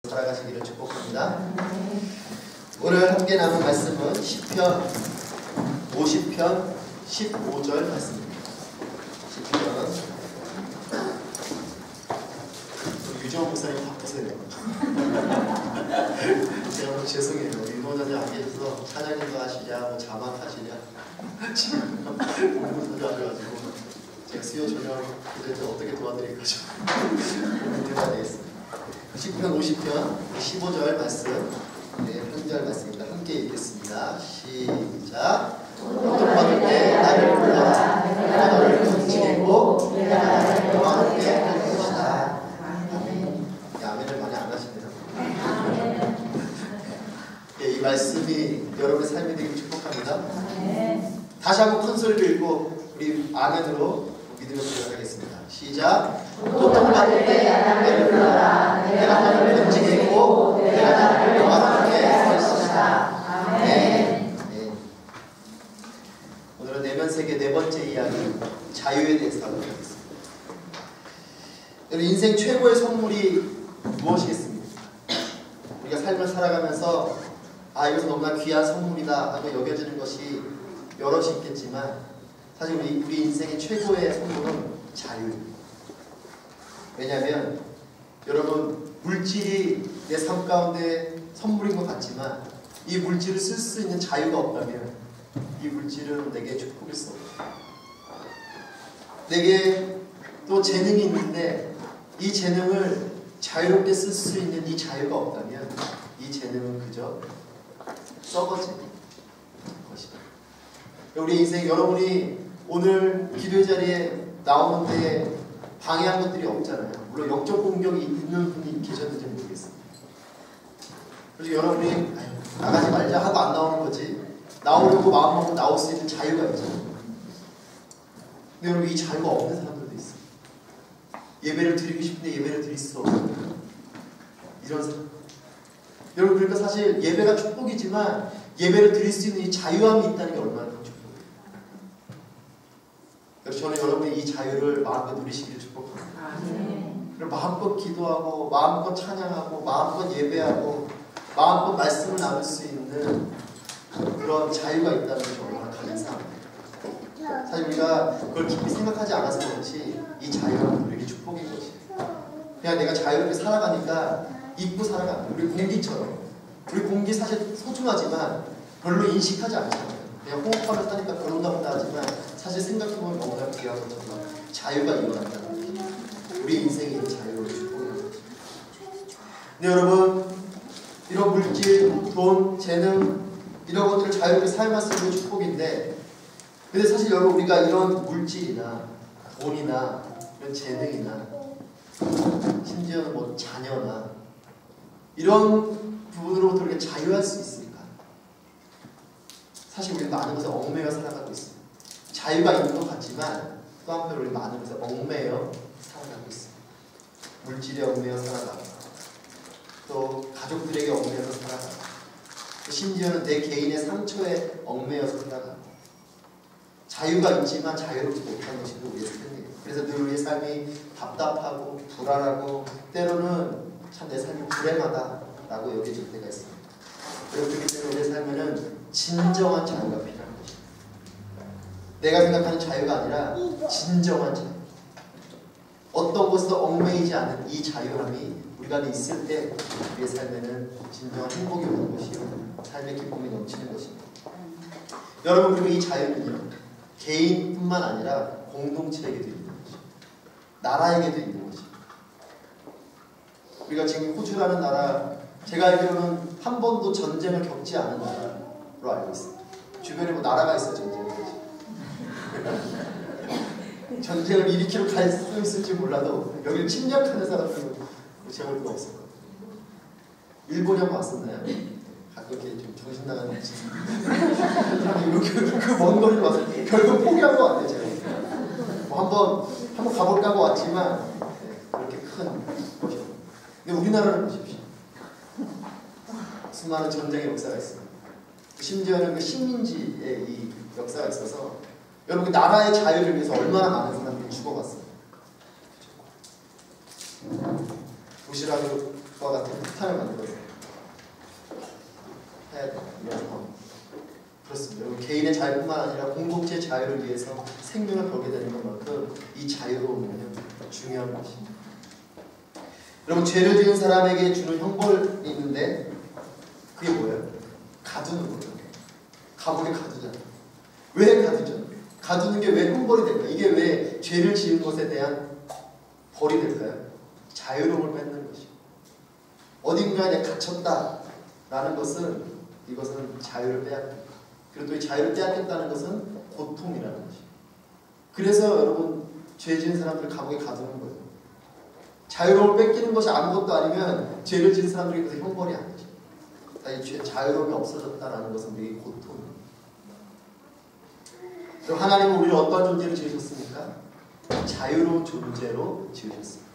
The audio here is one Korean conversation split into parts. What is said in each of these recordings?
살아가시기를 축복합니다. 오늘 함께 나눈 말씀은 시편 50편 15절 말씀입니다. 시편 유정 목사님 바쁘세요. 제가 너무 죄송해요. 일본어를 안 계셔서 찬양인도 하시냐 뭐 자막하시냐 지금 공부도 하셔가지고 제가 수요 전혀 도대체 어떻게 도와드릴까 좀 고민해봐야 되겠습니다. 시편 50편 15절 말씀, 네, 한절 말씀입니다. 함께 읽겠습니다. 시작. 고통받을 때 나를 불러라. 내가 너를 던지겠고 내가 나를 너와 함께 할 것이다. 아멘. 아멘을 많이 안 하시네요. 네, 이 말씀이 여러분의 삶이 되길 축복합니다. 다시 한번 큰 소리로 읽고 우리 아멘으로 믿음을 들어가겠습니다. 시작. 고통받을 때 나를 불러라. 내가 너를 던지겠고 내가 나를 너와 함께 할 것이다. 아멘. 네. 오늘은 내면세계 네 번째 이야기 자유에 대해서 나누겠습니다. 여러분, 인생 최고의 선물이 무엇이겠습니까? 우리가 삶을 살아가면서 이것은 너무나 귀한 선물이다 하고 여겨지는 것이 여럿이 있겠지만 사실 우리 인생의 최고의 선물은 자유입니다. 왜냐하면 여러분, 물질이 내 삶 가운데 선물인 것 같지만 이 물질을 쓸 수 있는 자유가 없다면 이 물질은 내게 축복일 수 없다. 내게 또 재능이 있는데 이 재능을 자유롭게 쓸 수 있는 이 자유가 없다면 이 재능은 그저 썩어지는 것이다. 우리 인생, 여러분이 오늘 기도의 자리에 나오는데 방해한 것들이 없잖아요. 물론 역적 공격이 있는 분이 계셨는지 모르겠습니다. 그래서 여러분이 나가지 말자 하고 안 나오는 거지, 나오려고 마음먹고 나올 수 있는 자유가 있잖아요. 근데 여러분, 이 자유가 없는 사람들도 있어요. 예배를 드리고 싶은데 예배를 드릴 수 없는 이런 사람. 여러분, 그러니까 사실 예배가 축복이지만 예배를 드릴 수 있는 이 자유함이 있다는 게 얼마나 큰 축복이에요. 그래서 저는 여러분이 이 자유를 마음껏 누리시기를 축복합니다. 그리고 마음껏 기도하고 마음껏 찬양하고 마음껏 예배하고 마음껏 말씀을 나눌 수 있는 그런 자유가 있다는 것이 얼마나 감사합니다. 사실 우리가 그걸 깊이 생각하지 않아서 그렇지 이 자유가 우리에게 축복인 것이에요. 그냥 내가 자유롭게 살아가니까 잊고 살아가는, 우리 공기처럼. 우리 공기 사실 소중하지만 별로 인식하지 않잖아요. 그냥 호흡하며 사니까 그런가 보다 하지만 사실 생각해보면 너무나 귀하고 정말 자유가 일어난다는 거죠. 우리 인생이 자유로운 축복인 거죠. 근데 여러분, 이런 물질, 돈, 재능 이런 것들을 자유롭게 사용할 수 있는 축복인데, 근데 사실 여러분, 우리가 이런 물질이나 돈이나 이런 재능이나 심지어는 뭐 자녀나 이런 부분으로부터 우리가 자유할 수 있을까? 사실 우리는 많은 것에 얽매여 살아가고 있습니다. 자유가 있는 것 같지만 또 한편 우리 많은 것에 얽매여 살아가고 있습니다. 물질에 얽매여 살아가고, 또 가족들에게 얽매여서 살아가고, 또 심지어는 내 개인의 상처에 얽매여서 살아가고, 자유가 있지만 자유롭지 못한 것이 우리의 삶이에요. 그래서 늘 우리의 삶이 답답하고 불안하고 때로는 참 내 삶이 불행하다라고 여겨질 때가 있습니다. 그렇기 때문에 우리의 삶에는 진정한 자유가 필요한 것입니다. 내가 생각하는 자유가 아니라 진정한 자유. 어떤 것에도 얽매이지 않은 이 자유함이 우리가 안에 있을 때 우리의 삶에는 진정한 행복이 오는 것이요, 삶의 기쁨이 넘치는 것입니다. 여러분, 그리고 이 자유는요, 개인뿐만 아니라 공동체에게도 있는 것입니다. 나라에게도 있는 것입니다. 우리가 지금 호주라는 나라, 제가 알기로는 한 번도 전쟁을 겪지 않은 나라로 알고 있습니다. 주변에 뭐 나라가 있어요, 전쟁을. 전쟁을 일으키러 갈 수 있을지 몰라도 여기를 침략하는 사람들은 제가 볼 거 없을 것 같아요. 일본이 한번 왔었나요? 가끔 이렇게 좀 정신 나가는 그 먼 거리로 와서 결국 포기한 것 같아요. 제가 뭐 한번 가볼까 하고 왔지만 그렇게 큰 것이. 근데 우리나라를 보십시오. 수많은 전쟁의 역사가 있습니다. 심지어는 그 식민지의 이 역사가 있어서 여러분, 그 나라의 자유를 위해서 얼마나 많은 사람들이 죽어갔어요. 도시락을 같은 폭탄을 만들어서 해야 돼요. 그렇습니다. 개인의 자유뿐만 아니라 공동체의 자유를 위해서 생명을 걸게 되는 것만큼 이 자유로움은 중요한 것입니다. 여러분, 죄를 지은 사람에게 주는 형벌이 있는데 그게 뭐예요? 가두는 거예요. 감옥에 가두잖아요. 왜 가두죠? 가두는 게 왜 형벌이 될까요? 이게 왜 죄를 지은 것에 대한 벌이 될까요? 자유로움을 뺏는 것이죠. 어딘가에 내가 갇혔다라는 것은 이것은 자유를 빼앗깁니다. 그리고 또 이 자유를 빼앗겼다는 것은 고통이라는 것이죠. 그래서 여러분, 죄 지은 사람들을 감옥에 가두는 거예요. 자유로움을 뺏기는 것이 아무것도 아니면 죄를 지은 사람들이 그래서 형벌이 아니죠. 이 자유로움이 없어졌다는 것은 우리의 고통입니다. 그럼 하나님은 우리를 어떤 존재로 지으셨습니까? 자유로운 존재로 지으셨습니다.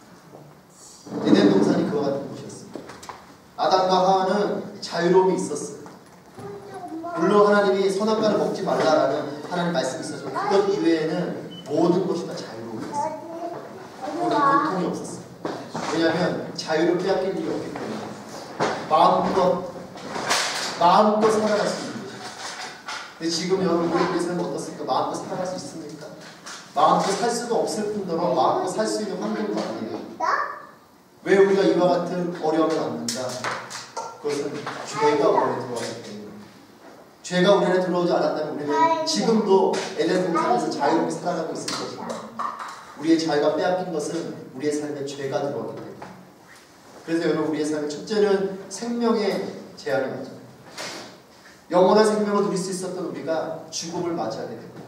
에덴 동산이 그와 같은 곳이었습니다. 아담과 하와는 자유로움이 있었어요. 물론 하나님이 선악과를 먹지 말라라는 하나님 말씀이 있었죠. 그것 이외에는 모든 것이 다 자유로웠어요. 그리고 고통이 없었어요. 왜냐하면 자유를 빼앗길 일이 없기 때문에 마음껏 살아갈 수 있는 거죠. 근데 지금 여러분, 우리에게서는 어떻습니까? 마음껏 살아갈 수 있습니까? 마음껏 살 수도 없을 뿐더러 마음껏 살 수 있는 환경도 아니에요. 왜 우리가 이와 같은 어려움을 겪는가? 그것은 죄가 우리 안에 들어왔기 때문에. 죄가 우리 안에 들어오지 않았다면 우리는 지금도 에덴 동산에서 자유롭게 살아가고 있을 것입니다. 우리의 자유가 빼앗긴 것은 우리의 삶에 죄가 들어왔기 때문에. 그래서 여러분, 우리의 삶의 첫째는 생명의 제한이 맞아요. 영원한 생명을 누릴 수 있었던 우리가 죽음을 맞이하게 됩니다.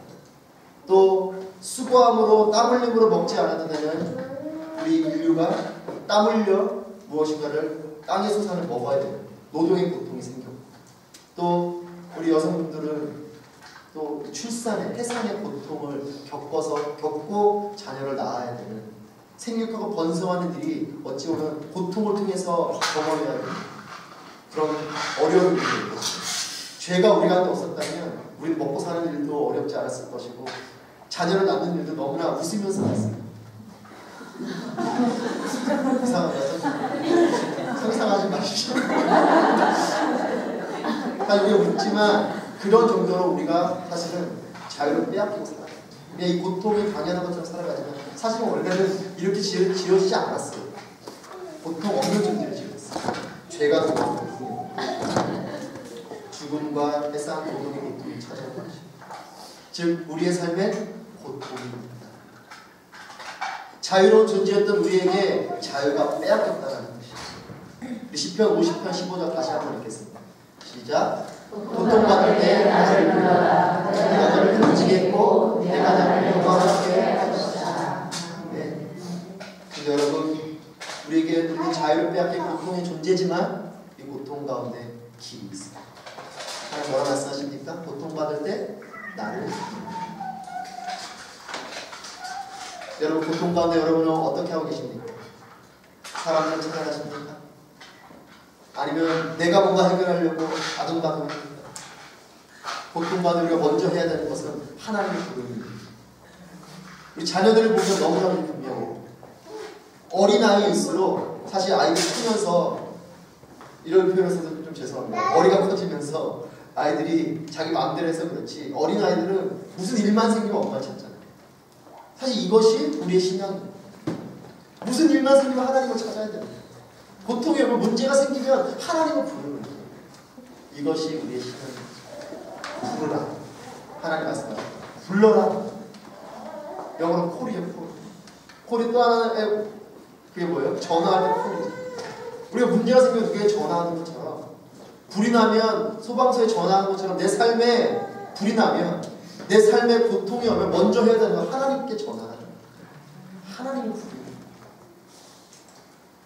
또 수고함으로 땀 흘림으로 먹지 않았다면 우리 인류가 땀 흘려 무엇인가를 땅의 소산을 먹어야 돼요. 노동의 고통이 생겼고, 또 우리 여성분들은 또 출산의 태산의 고통을 겪고 자녀를 낳아야 되는, 생육하고 번성하는 일이 어찌 보면 고통을 통해서 경험해야 되는 그런 어려운 일이에요. 죄가 우리 가운데 없었다면 우리는 먹고 사는 일도 어렵지 않았을 것이고 자녀를 낳는 일도 너무나 웃으면서 낳습니다. 이상하죠? 상상하지 마십시오. 우리가 웃지만 그런 정도로 우리가 사실은 자유를 빼앗기고 살아요. 그냥 이 고통이 당연한 것처럼 살아가지만 사실은 원래는 이렇게 지어지지 않았어요. 고통 없는 존재를 지었어요. 죄가 들어왔고 죽음과 해산 고통의 고통이 찾아온 것이죠. 즉 우리의 삶의 고통입니다. 자유로운 존재였던 우리에게 자유가 빼앗겼다는 것이죠. 시편 50편 15절 다시 한번 읽겠습니다. 시작. 고통받을 때 나를 불러라. 내가 너를 금지했고 내가 나를 영광하게 하셨다. 네. 근데 여러분, 우리에게 우리 자유를 빼앗긴 고통의 존재지만 이 고통 가운데 길이 있습니다. 하나님 뭐라 말씀하십니까? 고통받을 때 나를. 여러분, 고통 가운데 여러분은 어떻게 하고 계십니까? 사람들을 찾아가십니까? 아니면 내가 뭔가 해결하려고 아둥바둥합니까? 고통 가운데 우리가 먼저 해야 되는 것은 하나님을 부르는 거예요. 우리 자녀들을 보면 너무나 분명해요. 어린아이일수록 사실 아이들이 크면서, 이런 표현을 써서 좀 죄송합니다. 머리가 커지면서 아이들이 자기 마음대로 해서 그렇지, 어린아이들은 무슨 일만 생기면 엄마를 찾잖아요. 사실 이것이 우리의 신앙입니다. 무슨 일만 생기면 하나님을 찾아야 됩니다. 고통에 문제가 생기면 하나님을 부르는 거예요. 이것이 우리의 신앙입니다. 부르라. 하나님 말씀하십니다. 불러라. 영어로 콜이에요. 콜이 또 하나의, 그게 뭐예요? 전화할 때 콜이죠. 우리가 문제가 생기면 누구에게 전화하는 것처럼, 불이 나면 소방서에 전화하는 것처럼 내 삶에 불이 나면, 내 삶에 고통이 오면 먼저 해야 되는 건 하나님께 전화하는 거예요. 하나님을 부르는 거예요.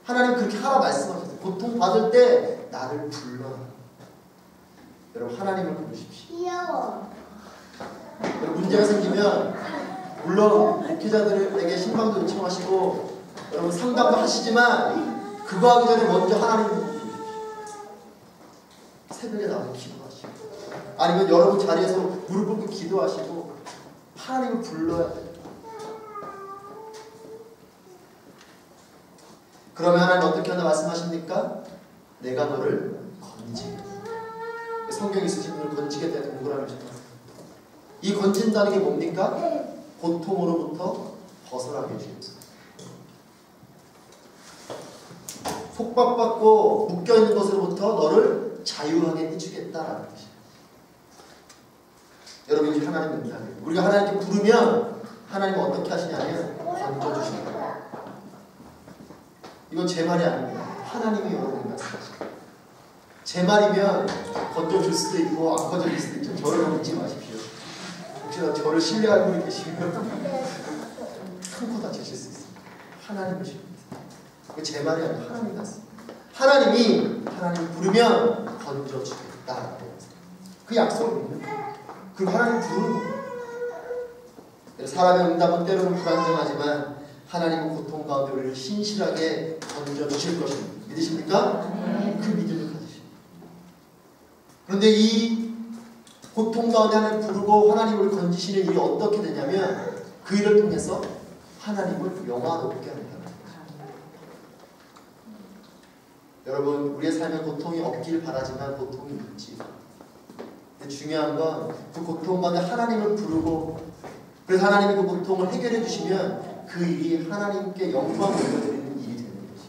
하나님 그렇게 하라 말씀하셨어요. 고통 받을 때 나를 불러라. 여러분, 하나님을 부르십시오. 여러분, 문제가 생기면 물론 목회자들에게 신방도 요청하시고 여러분 상담도 하시지만 그거 하기 전에 먼저 하나님을 부르십시오. 새벽에 나와서 기도하시고 아니면 여러분 자리에서 무릎 꿇고 기도하시고 하나님을 불러야 돼요. 그러면 하나님 어떻게 하나 말씀하십니까? 내가 너를 건지겠다. 성경 있으신 분을 건지겠다 동그라미 쳐놨어요. 이 건진다는 게 뭡니까? 고통으로부터 벗어나게 해주겠다. 속박받고 묶여있는 것으로부터 너를 자유하게 해주겠다라는 것이에요. 여러분, 이게 하나님의 응답이에요. 우리가 하나님께 부르면 하나님은 어떻게 하시냐면 건져주신다. 이건 제 말이 아닙니다. 하나님이 여러분에게 말씀하십니다. 제 말이면 건져줄 수도 있고 안 건져줄 수도 있죠. 저를 믿지 마십시오. 혹시나 저를 신뢰하는 분이 계시면 큰 코 다치실 수 있습니다. 하나님을 신뢰합니다. 제 말이 아니라 하나님이 났습니다. 하나님이 부르면 건져주겠다. 그 약속을 믿는 거예요. 그리고 하나님 부르는 거예요. 사람의 응답은 때로는 불안정하지만 하나님은 고통 가운데 우리를 신실하게 건져주실 것입니다. 믿으십니까? 그 믿음을 가지십니다. 그런데 이 고통 가운데 하나님을 부르고 하나님을 건지시는 일이 어떻게 되냐면 그 일을 통해서 하나님을 영화롭게 합니다. 여러분, 우리의 삶에 고통이 없길 바라지만 고통이 있지. 근데 중요한 건 그 고통 가운데 하나님을 부르고 그래서 하나님이 그 고통을 해결해 주시면 그 일이 하나님께 영광을 돌려드리는 일이 되는 거지.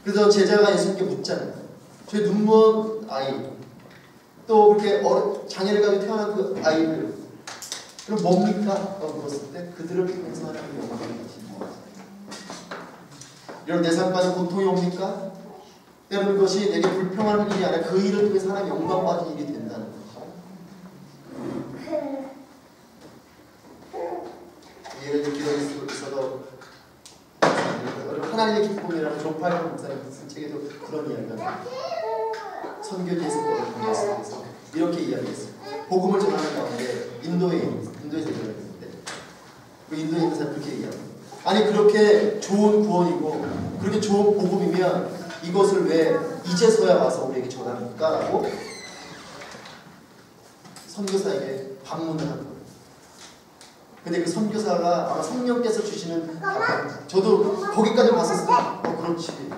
그래서 제자가 예수님께 묻잖아요. 저희 눈먼 아이 또 그렇게 장애를 가지고 태어난 그 아이들 그럼 뭡니까? 라고 물었을 때 그들을 통해서 하나님의 영광을 주시는 거예요. 여러분, 내 삶까지 고통이 옵니까? 때로는 그것이 내게 불평하는 일이 아니라 그 일을 통해서 하나님 영광 받는 일이 된다는 거죠. 예를 들어 있어도 하나님의 기쁨이라는 존 파이퍼 목사님 쓴 책에도 그런 이야기가 나와요. 선교지에서 보내서 이렇게 이야기했어요. 복음을 전하는 가운데 인도에서 일어났는데 그 인도에 있는 사람이 그렇게 얘기합니다. 아니, 그렇게 좋은 구원이고 그렇게 좋은 복음이면 이것을 왜 이제서야 와서 우리에게 전합니까? 라고 선교사에게 반문을 한 거예요. 근데 그 선교사가 아마 성령께서 주시는 답변, 저도 거기까지 봤었을 때 그렇지,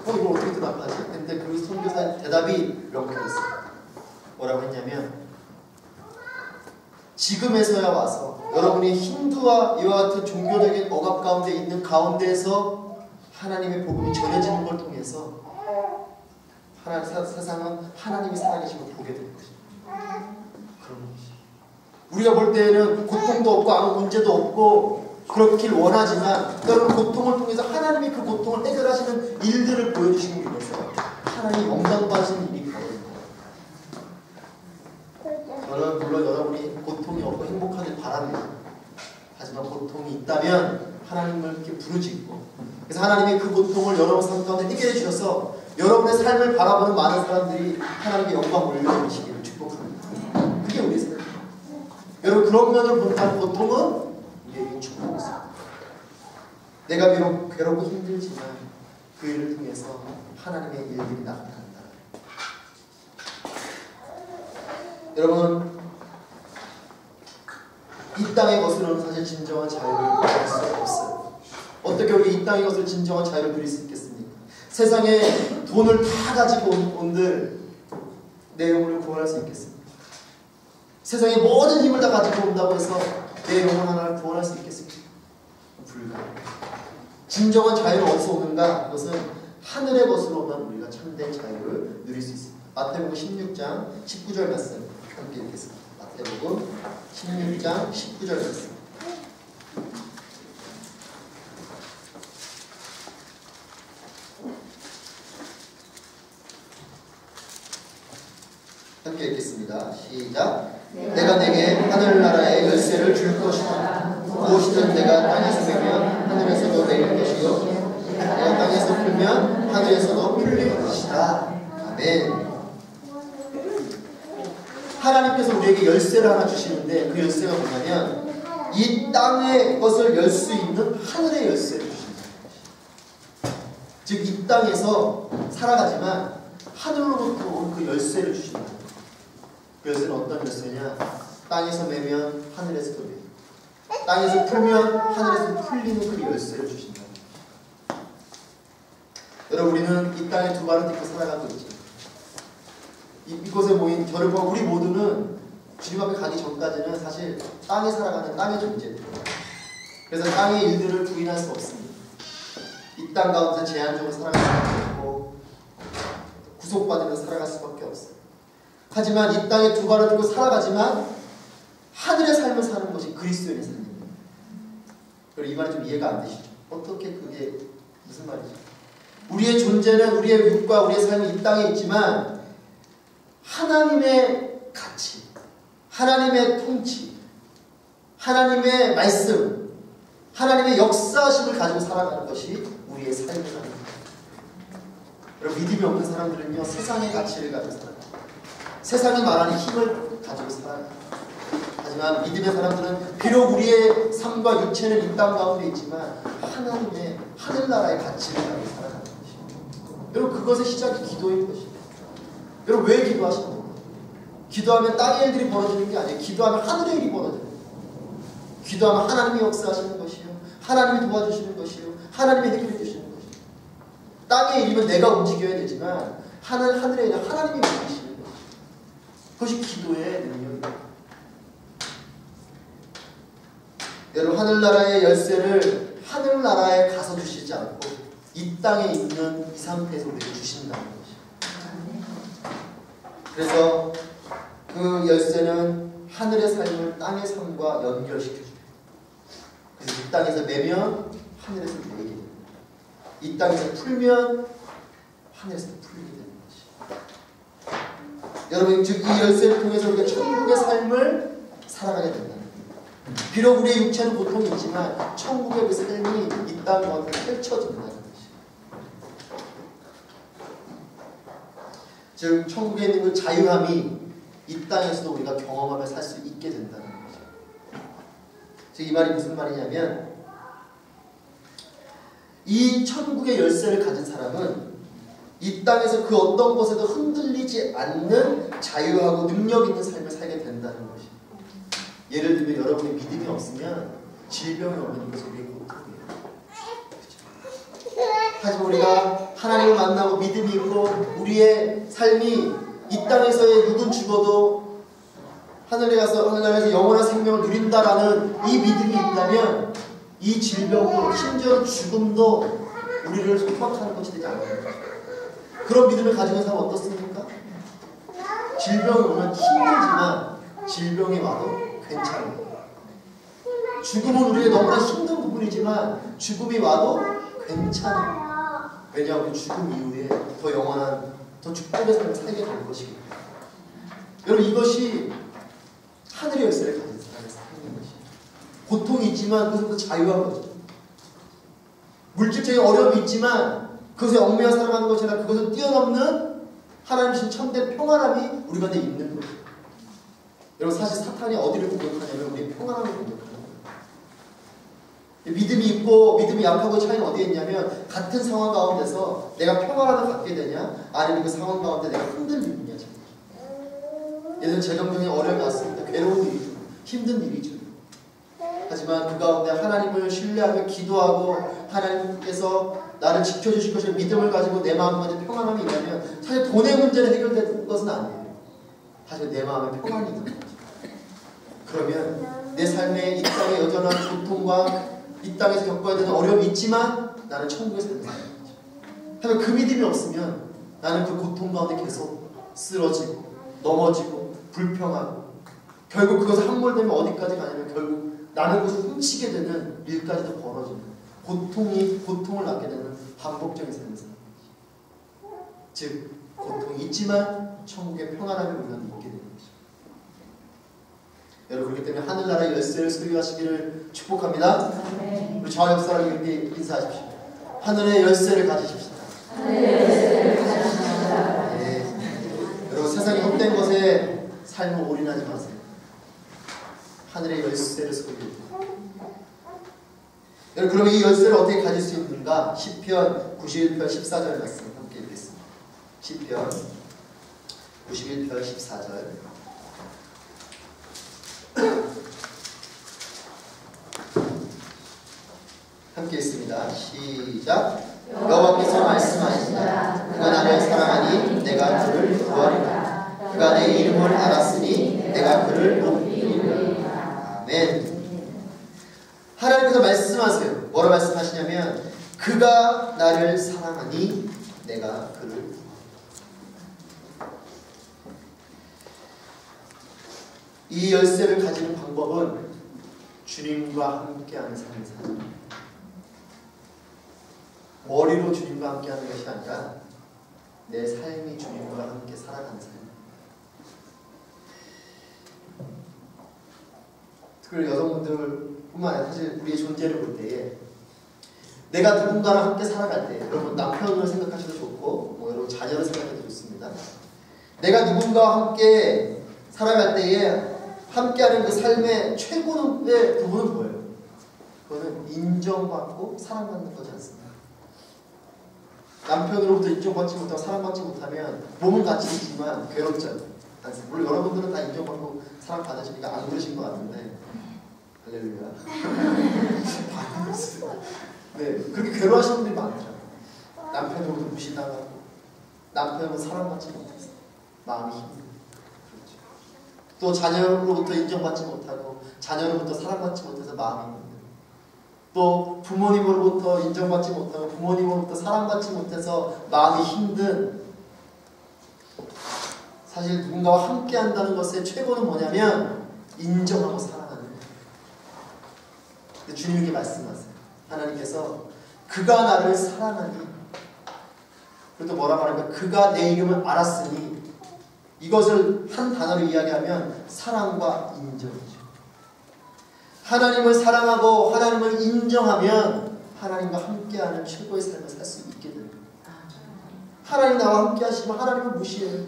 이걸 어떻게 대답하지? 근데 그 선교사의 대답이 명쾌했어요. 뭐라고 했냐면 지금에서야 와서 여러분이 힌두와 이와 같은 종교적인 억압 가운데 있는 가운데에서 하나님의 복음이 전해지는 걸 통해서 세상은 하나님이 살아계심을 보게 되는 것입니다. 그런 것이 우리가 볼 때에는 고통도 없고 아무 문제도 없고 그렇길 원하지만 여러분, 고통을 통해서 하나님이 그 고통을 해결하시는 일들을 보여주시는 위해서 하나님이 영광 받으시는 일이 벌어집니다. 저는 물론 여러분이 고통이 없고 행복하길 바랍니다. 하지만 고통이 있다면 하나님을 이렇게 부르짖고 그래서 하나님이 그 고통을 여러분 삶 가운데 해결해 주셔서 여러분의 삶을 바라보는 많은 사람들이 하나님의 영광을 올려드리시기를 축복합니다. 그게 우리의 삶입니다. 여러분, 그런 면을 본다면 고통은 우리에게 축복입니다. 내가 비록 괴롭고 힘들지만 그 일을 통해서 하나님의 일들이 나타난다. 여러분, 이 땅의 것으로는 사실 진정한 자유를 누릴 수 없어요. 어떻게 우리 이 땅의 것을 진정한 자유를 누릴 수 있겠습니까? 세상에 돈을 다 가지고 온들 내 영혼을 구원할 수 있겠습니까? 세상에 모든 힘을 다 가지고 온다고 해서 내 영혼 하나를 구원할 수 있겠습니까? 불가능합니다. 진정한 자유는 어디서 오는가? 그것은 하늘의 것으로만 우리가 참된 자유를 누릴 수 있습니다. 마태복음 16장 19절 말씀 함께 읽겠습니다. 마태복음 16장 19절 말씀. 함께 읽겠습니다. 시작. 내가 내게 하늘나라의 열쇠를 줄 것이다. 무엇이든 내가 땅에서 내면 하늘에서도 내릴 것이요 내가 땅에서 풀면 하늘에서도 풀릴 것이다. 아멘. 하나님께서 우리에게 열쇠를 하나 주시는데 그 열쇠가 뭐냐면 이 땅의 것을 열 수 있는 하늘의 열쇠를 주신다. 즉 이 땅에서 살아가지만 하늘로부터 온 그 열쇠를 주신다. 그 열쇠는 어떤 열쇠냐? 땅에서 매면 하늘에서도 매고 땅에서 풀면 하늘에서 풀리는 그 열쇠를 주신다. 여러분, 우리는 이 땅에 두 발을 딛고 살아가고 있죠. 이곳에 모인 저를 보고 우리 모두는 주님 앞에 가기 전까지는 사실 땅에 살아가는 땅의 존재입니다. 그래서 땅의 일들을 부인할 수 없습니다. 이 땅 가운데 제한적으로 살아갈 수밖에 없고 구속받으면서 살아갈 수밖에 없어요. 하지만 이 땅에 두 발을 들고 살아가지만 하늘의 삶을 사는 것이 그리스도인의 삶입니다. 그리고 이 말이 좀 이해가 안 되시죠? 어떻게 그게 무슨 말이죠? 우리의 존재는 우리의 육과 우리의 삶이 이 땅에 있지만 하나님의 가치, 하나님의 통치, 하나님의 말씀, 하나님의 역사심을 가지고 살아가는 것이 우리의 삶이라는 거예요. 여러분, 믿음이 없는 사람들은요, 세상의 가치를 가지고 살아요. 세상이 말하는 힘을 가지고 살아요. 하지만 믿음의 사람들은 비록 우리의 삶과 육체는 이 땅 가운데 있지만 하나님의 하늘나라의 가치를 가지고 살아가는 것입니다. 여러분, 그것의 시작이 기도인 것입니다. 여러분, 왜 기도하시는 거예요? 기도하면 땅의 일들이 벌어지는 게 아니에요. 기도하면 하늘의 일이 벌어져요. 기도하면 하나님이 역사하시는 것이요, 하나님이 도와주시는 것이요, 하나님이 해결해 주시는 것이요. 땅의 일이면 내가 움직여야 되지만 하늘의 일은 하나님이 움직이시는 것이요. 그것이 기도의 능력입니다. 여러분, 하늘나라의 열쇠를 하늘나라에 가서 주시지 않고 이 땅에 있는 이 상태에서 우리에게 주신다는 것이요. 그래서 그 열쇠는 하늘의 삶을 땅의 삶과 연결시켜줘요. 그래서 이 땅에서 매면 하늘에서 매게 됩니다. 이 땅에서 풀면 하늘에서 풀리게 되는 것이죠. 여러분, 즉 이 열쇠를 통해서 우리가 천국의 삶을 살아가게 된다는 거예요. 비록 우리의 육체는 고통이 있지만 천국의 그 삶이 이 땅 가운데 펼쳐진다는 것이죠. 즉 천국에 있는 그 자유함이 이 땅에서도 우리가 경험하며 살 수 있게 된다는 거죠. 즉 이 말이 무슨 말이냐면, 이 천국의 열쇠를 가진 사람은 이 땅에서 그 어떤 것에도 흔들리지 않는 자유하고 능력 있는 삶을 살게 된다는 것이죠. 예를 들면 여러분의 믿음이 없으면 질병이 오는 것이 우리의 고통이에요. 그렇죠? 하지만 우리가 하나님을 만나고 믿음이 있고 우리의 삶이 이 땅에서의 육은 죽어도 하늘나라에서 영원한 생명을 누린다라는 이 믿음이 있다면 이 질병도 심지어 죽음도 우리를 소박하는 것이 되지 않습니까? 그런 믿음을 가지고 있는 사람은 어떻습니까? 질병이 오면 힘들지만 질병이 와도 괜찮아요. 죽음은 우리의 너무나 힘든 부분이지만 죽음이 와도 괜찮아요. 왜냐하면 죽음 이후에 더 영원한, 더 축복의 삶을 살게 될 것이거든요. 여러분, 이것이 하늘의 열쇠를 가진 사람의 삶인 것이에요. 고통이 있지만 그것부터 자유한 거죠. 물질적인 어려움이 있지만 그것에 얽매여 살아가는 것이 아니라 그것을 뛰어넘는 하나님 주신 참된 평안함이 우리 가운데 있는 거예요. 여러분, 사실 사탄이 어디를 공격하냐면 우리의 평안함을 공격하는 거예요. 믿음이 있고 믿음이 약하고 차이는 어디에 있냐면 같은 상황 가운데서 내가 평안함을 갖게 되냐 아니면 그 상황 가운데 내가 흔들리느냐. 예를 들어 재정적인 어려움이 왔습니다. 괴로운 일이죠. 힘든 일이죠. 하지만 그 가운데 하나님을 신뢰하며 기도하고 하나님께서 나를 지켜주실 것을 믿음을 가지고 내 마음까지 평안함이 있다면 사실 돈의 문제는 해결되는 것은 아니에요. 하지만 내 마음에 평안이 있는 거죠. 그러면 내 삶에 이 땅의 여전한 고통과 이 땅에서 겪어야 되는 어려움이 있지만 나는 천국에 사는 사람이죠. 하지만 그 믿음이 없으면 나는 그 고통 가운데 계속 쓰러지고 넘어지고 불평하고 결국 그것을 함몰되면 어디까지 가냐면 결국 나는 그것을 훔치게 되는 일까지도 벌어지는 고통을 낳게 되는 반복적인 삶을 사는 거죠. 즉 고통이 있지만 천국의 평안함을 우리가 있게 되는 거죠. 여러분, 그렇기 때문에 하늘나라의 열쇠를 소유하시기를 축복합니다. 우리 좌우 옆사람이 이렇게 인사하십시오. 하늘의 열쇠를 가지십시다. 네. 여러분, 세상에 헛된 것에 삶을 올인하지 마세요. 하늘의 열쇠를 소유해요. 여러분, 그럼 이 열쇠를 어떻게 가질 수 있는가? 시편 91편 14절 말씀 함께 읽겠습니다. 시편 91편 14절 함께 있습니다. 시작. 여호와께서 말씀하시니라. 그가 나를 사랑하니 내가 그를 구하리라. 그가 내 이름을 알았으니 내가 그를 높이리라. 아멘. 하나님께서 말씀하세요. 뭐라 말씀하시냐면 그가 나를 사랑하니 내가 그를 구하리라. 이 열쇠를 가지는 방법은 주님과 함께하는 삶을 사는 거예요. 머리로 주님과 함께하는 것이 아니라 내 삶이 주님과 함께 살아가는 삶. 특히 여성분들뿐만 아니라 사실 우리의 존재를 볼 때에 내가 누군가랑 함께 살아갈 때, 여러분 남편을 생각하셔도 좋고 뭐 여러분 자녀를 생각해도 좋습니다. 내가 누군가와 함께 살아갈 때에 함께하는 그 삶의 최고의 부분은 뭐예요? 그거는 인정받고 사랑받는 거지 않습니까? 남편으로부터 인정받지 못하고 사랑받지 못하면 몸은 같이 있지만 괴롭지 않습니까? 물론 여러분들은 다 인정받고 사랑받으시니까 안 그러신 것 같은데 할렐루야. 네, 그렇게 괴로워하시는 분들이 많더라고요. 남편으로부터 무시당하고 남편은 사랑받지 못해서 마음이 힘들고, 그렇죠. 또 자녀로부터 인정받지 못하고 자녀로부터 사랑받지 못해서 마음이 힘들고, 또 부모님으로부터 인정받지 못하고 부모님으로부터 사랑받지 못해서 마음이 힘든, 사실 누군가와 함께 한다는 것의 최고는 뭐냐면 인정하고 사랑하는 거예요. 근데 주님이 이렇게 말씀하세요. 하나님께서 그가 나를 사랑하니, 그리고 뭐라 말하니까 그가 내 이름을 알았으니, 이것을 한 단어로 이야기하면 사랑과 인정이죠. 하나님을 사랑하고 하나님을 인정하면 하나님과 함께하는 최고의 삶을 살 수 있게 됩니다. 하나님 나와 함께 하시면 하나님을 무시해요.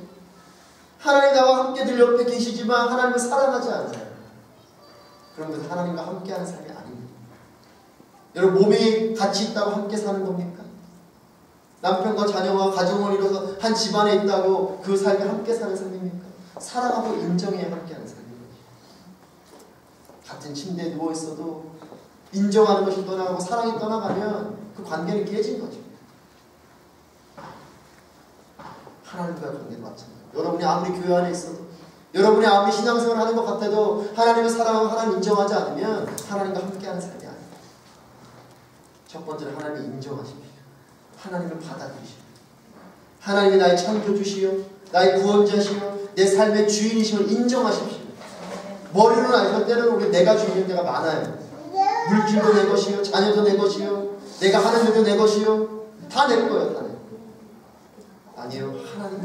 하나님 나와 함께 늘 옆에 계시지만 하나님을 사랑하지 않아요. 그런 것은 하나님과 함께하는 삶이 아닙니다. 여러분 몸이 같이 있다고 함께 사는 겁니까? 남편과 자녀와 가정을 이뤄서 한 집안에 있다고 그 삶이 함께 사는 삶입니까? 사랑하고 인정해야 함께하는 삶입니다. 같은 침대에 누워있어도 인정하는 것이 떠나가고 사랑이 떠나가면 그 관계는 깨진 거죠. 하나님과의 관계도 마찬가지예요. 여러분이 아무리 교회 안에 있어도, 여러분이 아무리 신앙생활을 하는 것 같아도 하나님을 사랑하고 하나님 인정하지 않으면 하나님과 함께하는 삶이 아닙니다. 첫 번째는 하나님을 인정하십시오. 하나님을 받아들이십시오. 하나님이 나의 창조주시요, 나의 구원자시요, 내 삶의 주인이심을 인정하십시오. 머리로는 알지만 때로는 우리 내가 주인인 때가 많아요. 물질도 내 것이요, 자녀도 내 것이요, 내가 하는 일도 내 것이요, 다 내 거예요. 다 내 거예요. 아니에요. 하나님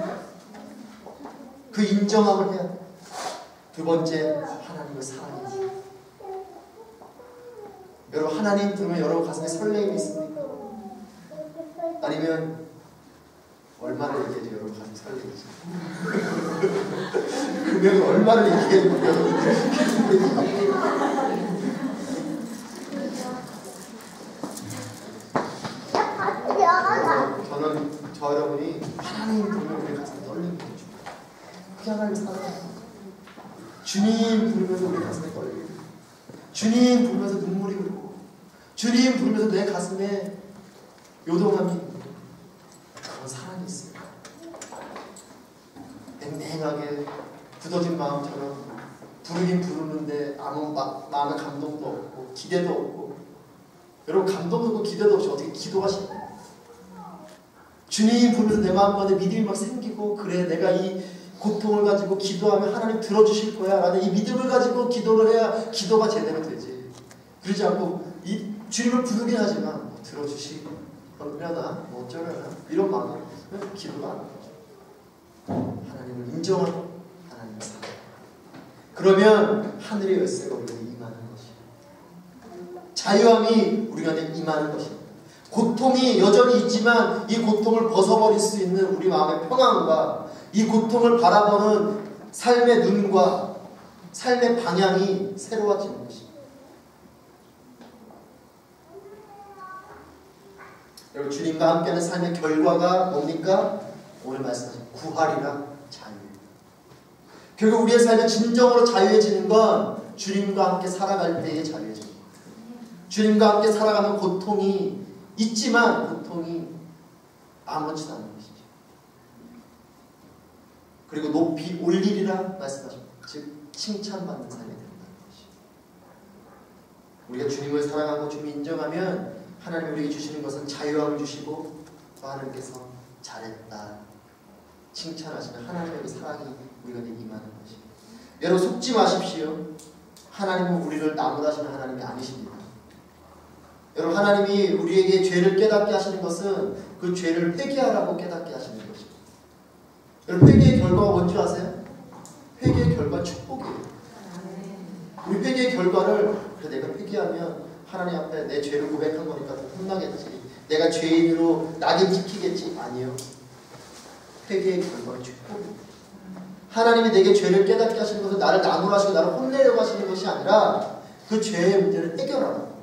그 인정함을 해야 돼요. 두 번째, 하나님을 사랑해야지. 여러분 하나님 들으면 여러분 가슴에 설레임이 있습니까? 아니면 얼마를 얘기해야지 여러분 가슴 설레이지? 금액을 얼마를 얘기해야지 여러분 저는 저 여러분이 하나님 부르면 우리 가슴에 떨리는 거죠. 그게 하나님 사랑해요. 주님 부르면서 우리 가슴에 떨리고, 주님 부르면서 눈물이 흐르고, 주님 부르면서 내 가슴에 요동함이 있고, 그런 사랑이 있어요. 냉랭하게 굳어진 마음처럼 부르긴 부르는데 아무 마음의 감동도 없고 기대도 없고, 여러분 감동도 없고 기대도 없이 어떻게 기도하시나요? 주님 부르면서 내 마음가운데 믿음이 막 생기고, 그래 내가 이 고통을 가지고 기도하면 하나님 들어주실 거야 라는 이 믿음을 가지고 기도를 해야 기도가 제대로 되지. 그러지 않고 이 주님을 부르긴 하지만 뭐 들어주시려나 뭐 어쩌려나 이런 마음으로 기도가 안 되죠. 하나님을 인정하고 하나님을 사랑하고, 그러면 하늘의 열쇠가 우리에게 임하는 것이에요. 자유함이 우리 안에 임하는 것입니다. 고통이 여전히 있지만 이 고통을 벗어버릴 수 있는 우리 마음의 평안과 이 고통을 바라보는 삶의 눈과 삶의 방향이 새로워지는 것입니다. 여러분 주님과 함께하는 삶의 결과가 뭡니까? 오늘 말씀하신 구하리라, 자유예요. 결국 우리의 삶이 진정으로 자유해지는 건 주님과 함께 살아갈 때의 자유해집니다. 주님과 함께 살아가는 고통이 있지만 고통이 아무렇지도 않은 것이죠. 그리고 높이 올리리라 말씀하십니다. 즉 칭찬받는 삶이 된다는 것이죠. 우리가 주님을 사랑하고 주님을 인정하면 하나님이 우리에게 주시는 것은 자유함을 주시고 또 하나님께서 잘했다 칭찬하시면 하나님의 사랑이 우리가 임하는 것입니다. 여러분 속지 마십시오. 하나님은 우리를 나무라시는 하나님이 아니십니다. 여러분 하나님이 우리에게 죄를 깨닫게 하시는 것은 그 죄를 회개하라고 깨닫게 하시는 것입니다. 여러분 회개의 결과가 뭔지 아세요? 회개의 결과는 축복이에요. 우리 회개의 결과를 그래 내가 회개하면 하나님 앞에 내 죄를 고백한 거니까 혼나겠지. 내가 죄인으로 낙인 찍히겠지. 아니요. 회개의 결과는 축복입니다. 하나님이 내게 죄를 깨닫게 하시는 것은 나를 나무라시고 나를 혼내려고 하시는 것이 아니라 그 죄의 문제를 해결하라.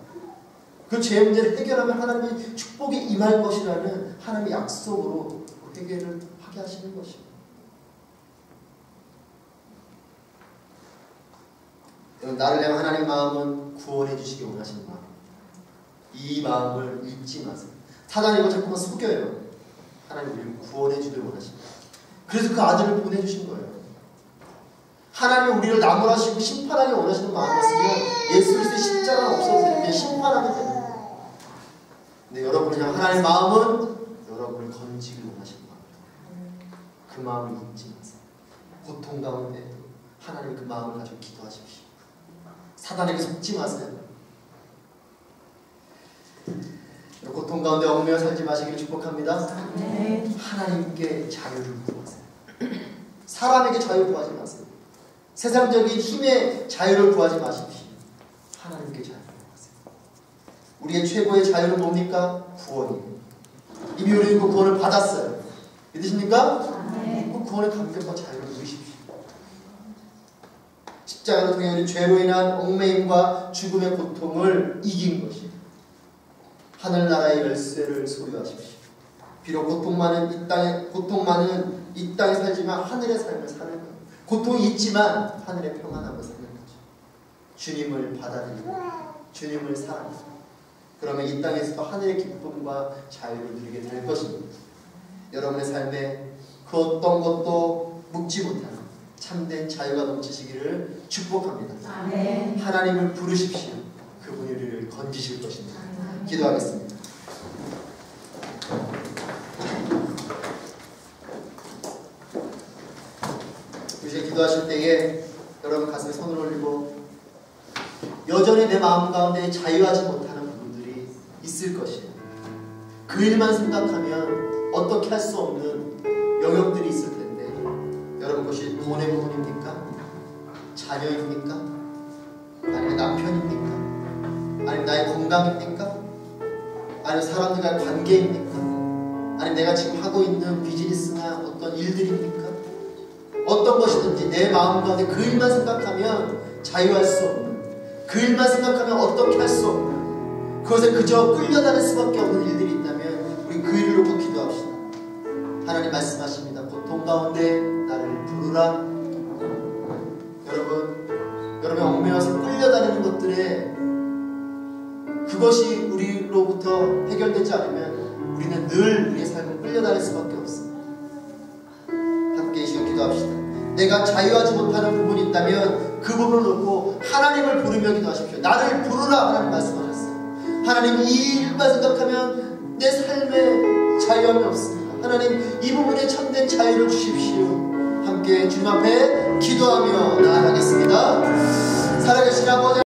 그 죄의 문제를 해결하면 하나님의 축복이 임할 것이라는 하나님의 약속으로 회개를 하게 하시는 것입니다. 나를 향한 하나님의 마음은 구원해 주시기 원하시는 마음. 이 마음을 잊지 마세요. 사단이 이거 자꾸만 속여요. 하나님 우리를 구원해 주길 원하십니다. 그래서 그 아들을 보내주신 거예요. 하나님이 우리를 나무라시고 심판하기 원하시는 마음이었으면 예수 그리스도의 십자가는 없어도 그냥 심판하게 되는 거예요. 근데 여러분을 향한 하나님의 마음은 여러분을 건지길 원하시는 마음이에요. 그 마음을 잊지 마세요. 고통 가운데 하나님이 그 마음을 가지고 기도하십시오. 사단에게 속지 마세요. 고통 가운데 얽매여 살지 마시기를 축복합니다. 하나님께 자유를 구하세요. 사람에게 자유 구하지 마세요. 세상적인 힘의 자유를 구하지 마십시오. 하나님께 자유를 구하세요. 우리의 최고의 자유는 뭡니까? 구원이에요. 이미 우리는 그 구원을 받았어요. 믿으십니까? 그 구원의 감격과 자유를 누리십시오. 십자가를 통해 우리 죄로 인한 얽매임과 죽음의 고통을 이긴 것이에요. 하늘나라의 열쇠를 소유하십시오. 비록 고통 많은 이 땅에 살지만 하늘의 삶을 사는 거예요. 고통이 있지만 하늘의 평안함을 사는 거죠. 주님을 받아들이고 주님을 사랑하고 그러면 이 땅에서도 하늘의 기쁨과 자유를 누리게 될 것입니다. 여러분의 삶에 그 어떤 것도 묵지 못하는 참된 자유가 넘치시기를 축복합니다. 아멘. 하나님을 부르십시오. 그분이 우리를 건지실 것입니다. 기도하겠습니다. 이제 기도하실 때에 여러분 가슴에 손을 올리고 여전히 내 마음 가운데 자유하지 못하는 부분들이 있을 것이에요. 그 일만 생각하면 어떻게 할 수 없는 영역들이 있을 텐데 여러분 그것이 돈의 부분입니까? 자녀입니까? 아니면 남편입니까? 아니면 나의 건강입니까? 아니면 사람들과의 관계입니까? 아니면 내가 지금 하고 있는 비즈니스나 어떤 일들입니까? 어떤 것이든지 내 마음 가운데 그 일만 생각하면 자유할 수 없는, 그 일만 생각하면 어떻게 할 수 없는, 그것에 그저 끌려다닐 수밖에 없는 일들이 있다면 우리 그 일을 놓고 기도합시다. 하나님 말씀하십니다. 고통 가운데 나를 부르라. 여러분 얽매여서 끌려다니는 것들에 그것이 우리로부터 해결되지 않으면 우리는 늘 우리의 삶을 끌려다닐 수밖에 없습니다. 함께 이 시간 기도합시다. 내가 자유하지 못하는 부분이 있다면 그 부분을 놓고 하나님을 부르며 기도하십시오. 나를 부르라 하나님 말씀하셨어요. 하나님 이 일만 생각하면 내 삶에 자유함이 없습니다. 하나님 이 부분에 참된 자유를 주십시오. 함께 주님 앞에 기도하며 나아가겠습니다.